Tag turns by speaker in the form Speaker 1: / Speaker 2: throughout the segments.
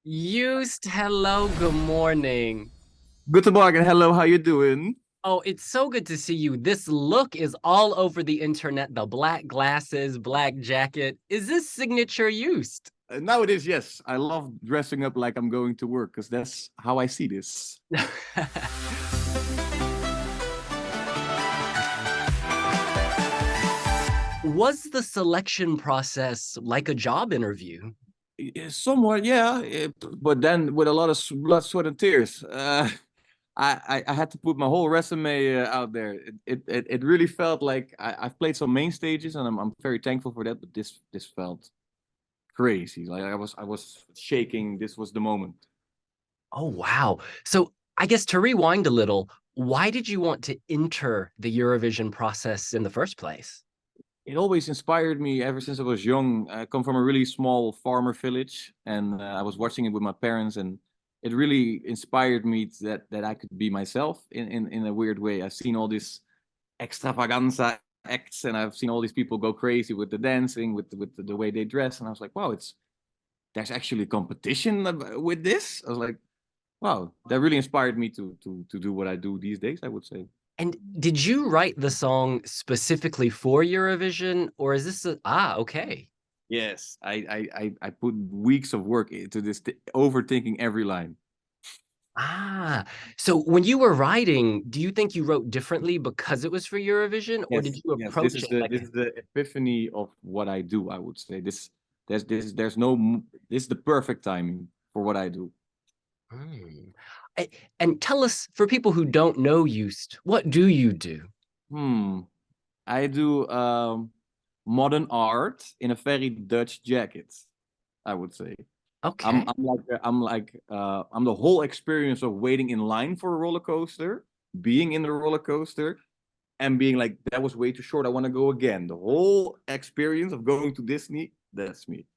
Speaker 1: Joost, hello, good morning.
Speaker 2: Guten Morgen, hello, how you doing?
Speaker 1: Oh, it's so good to see you. This look is all over the internet. The black glasses, black jacket. Is this signature Joost?
Speaker 2: Nowadays, yes, I love dressing up like I'm going to work because that's how I see this.
Speaker 1: Was the selection process like a job interview?
Speaker 2: Somewhat, yeah, but then with a lot of blood, sweat, and tears. I had to put my whole resume out there. It really felt like I've played some main stages, and I'm very thankful for that. But this felt crazy. Like I was shaking. This was the moment.
Speaker 1: Oh, wow. So I guess to rewind a little, why did you want to enter the Eurovision process in the first place?
Speaker 2: It always inspired me ever since I was young. I come from a really small farmer village, and I was watching it with my parents, and it really inspired me that I could be myself in a weird way. I've seen all these extravaganza acts, and I've seen all these people go crazy with the dancing, with the way they dress, and I was like, wow, there's actually competition with this. I was like, wow, that really inspired me to do what I do these days, I would say.
Speaker 1: And did you write the song specifically for Eurovision, or is this okay.
Speaker 2: Yes, I put weeks of work into this, overthinking every line.
Speaker 1: Ah, so when you were writing, do you think you wrote differently because it was for Eurovision, or did
Speaker 2: Yes,
Speaker 1: you
Speaker 2: yes. This
Speaker 1: approach
Speaker 2: is
Speaker 1: it
Speaker 2: the
Speaker 1: like,
Speaker 2: this is the epiphany of what I do. I would say there's no this is the perfect timing for what I do.
Speaker 1: hmm. And tell us, for people who don't know Joost, what do you do?
Speaker 2: Hmm. I do modern art in a very Dutch jacket. I would say
Speaker 1: Okay.
Speaker 2: I'm the whole experience of waiting in line for a roller coaster, being in the roller coaster, and being like that was way too short. I want to go again. The whole experience of going to Disney. That's me.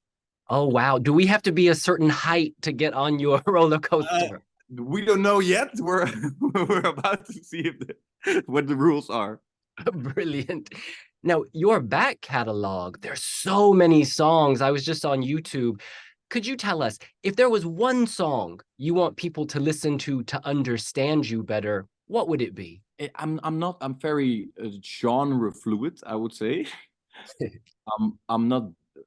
Speaker 1: Oh, wow. Do we have to be a certain height to get on your roller
Speaker 2: Uh,
Speaker 1: coaster?
Speaker 2: we don't know yet. We're we're about to see what the rules are.
Speaker 1: Brilliant. Now, your back catalog, there's so many songs. I was just on YouTube. Could you tell us if there was one song you want people to listen to understand you better, what would it be?
Speaker 2: I'm very genre fluid, I would say. I'm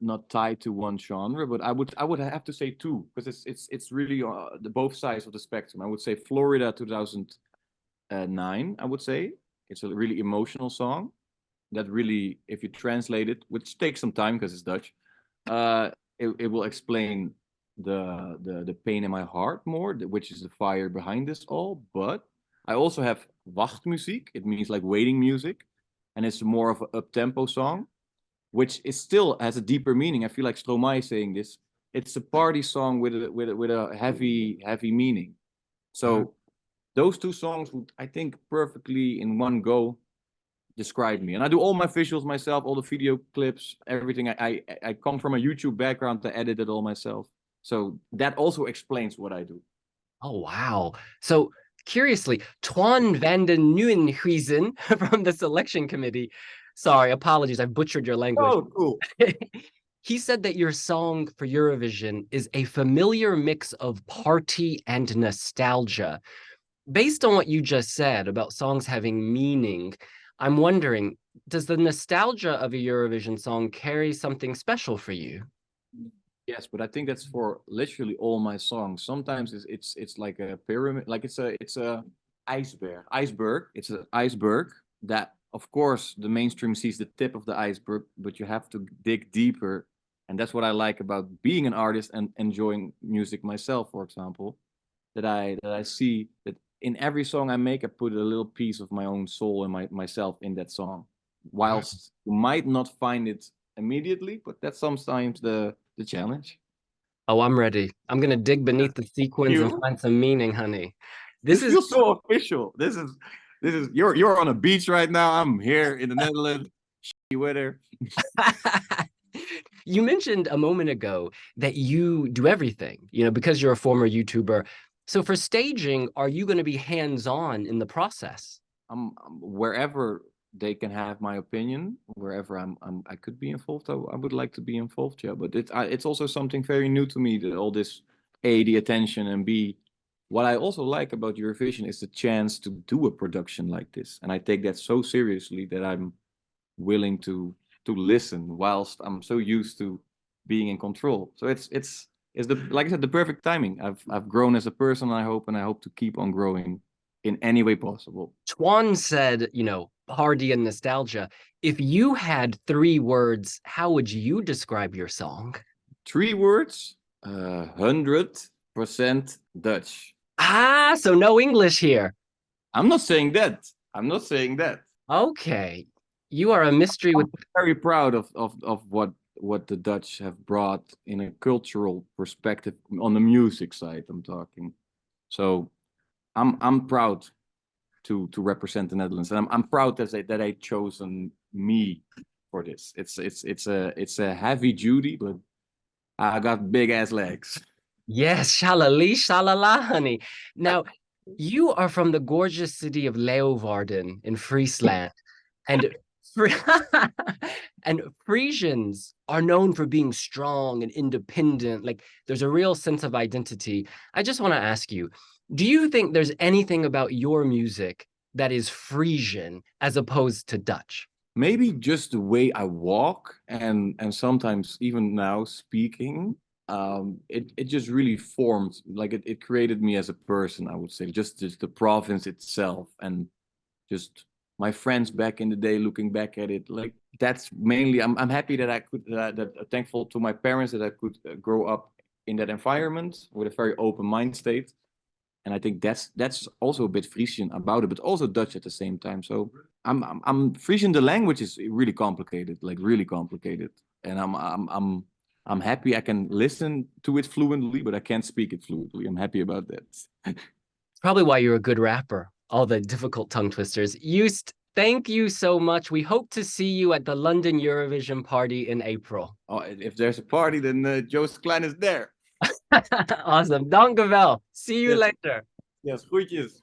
Speaker 2: not tied to one genre, but I would have to say two because it's really the both sides of the spectrum. I would say Florida 2009. I would say it's a really emotional song that really, if you translate it, which takes some time because it's Dutch, it will explain the pain in my heart more, which is the fire behind this all. But I also have wachtmuziek. It means like waiting music, and it's more of an up-tempo song, which is still has a deeper meaning. I feel like Stromae is saying this. It's a party song with a heavy meaning.
Speaker 1: Mhm.
Speaker 2: So those two songs would, I think, perfectly in one go describe me. And I do all my visuals myself, all the video clips, everything. I come from a YouTube background to edit it all myself. So that also explains what I do.
Speaker 1: Oh, wow. So, curiously, Twan van den Nieuwenhuizen from the selection committee, sorry, apologies, I butchered your language.
Speaker 2: Oh, cool.
Speaker 1: He said that your song for Eurovision is a familiar mix of party and nostalgia. Based on what you just said about songs having meaning, I'm wondering, does the nostalgia of a Eurovision song carry something special for you?
Speaker 2: Yes, but I think that's for literally all my songs. Sometimes it's like a pyramid, like it's a iceberg. It's an iceberg that, of course, the mainstream sees the tip of the iceberg, but you have to dig deeper, and that's what I like about being an artist and enjoying music myself. For example, that I see that in every song I make, I put a little piece of my own soul and myself in that song. Whilst you might not find it immediately, but that's sometimes the challenge.
Speaker 1: Oh, I'm ready. I'm gonna dig beneath the sequins and
Speaker 2: You?
Speaker 1: find some meaning, honey. This
Speaker 2: This
Speaker 1: is
Speaker 2: feels so official. This is you're on a beach right now. I'm here in the Netherlands. Shitty weather.
Speaker 1: you mentioned a moment ago that you do everything, because you're a former YouTuber. So for staging, are you going to be hands-on in the process?
Speaker 2: I'm wherever they can have my opinion, wherever I could be involved. I would like to be involved, yeah. But it's also something very new to me, that all this A, the attention, and B, what I also like about Eurovision is the chance to do a production like this. And I take that so seriously that I'm willing to listen whilst I'm so used to being in control. So it's the, like I said, the perfect timing. I've grown as a person, I hope, and I hope to keep on growing in any way possible.
Speaker 1: Tuan said, party and nostalgia. If you had 3 words, how would you describe your song?
Speaker 2: 3 words, 100% Dutch.
Speaker 1: Ah, so no English here.
Speaker 2: I'm not saying that. I'm not saying that.
Speaker 1: Okay. You are a mystery with.
Speaker 2: I'm very proud of what the Dutch have brought in a cultural perspective on the music side. I'm talking. So I'm proud to represent the Netherlands, and I'm proud that they chosen me for this. It's a heavy duty, but I got big ass legs.
Speaker 1: Yes, shalali, shalala, honey. Now, you are from the gorgeous city of Leeuwarden in Friesland, and and Frisians are known for being strong and independent. Like there's a real sense of identity. I just want to ask you, do you think there's anything about your music that is Frisian as opposed to Dutch?
Speaker 2: Maybe just the way I walk and sometimes even now speaking, it just really formed, like it created me as a person, I would say. Just the province itself, and just my friends back in the day, looking back at it, like that's mainly, I'm happy that I could thankful to my parents that I could grow up in that environment with a very open mind state. And I think that's also a bit Frisian about it, but also Dutch at the same time. So I'm Frisian. The language is really complicated, like really complicated, and I'm happy I can listen to it fluently, but I can't speak it fluently. I'm happy about that.
Speaker 1: It's probably why you're a good rapper. All the difficult tongue twisters. Joost, thank you so much. We hope to see you at the London Eurovision party in April.
Speaker 2: Oh, if there's a party, then Joost Klein is there.
Speaker 1: Awesome. Dank u wel. See you
Speaker 2: Yes,
Speaker 1: later.
Speaker 2: yes, groetjes.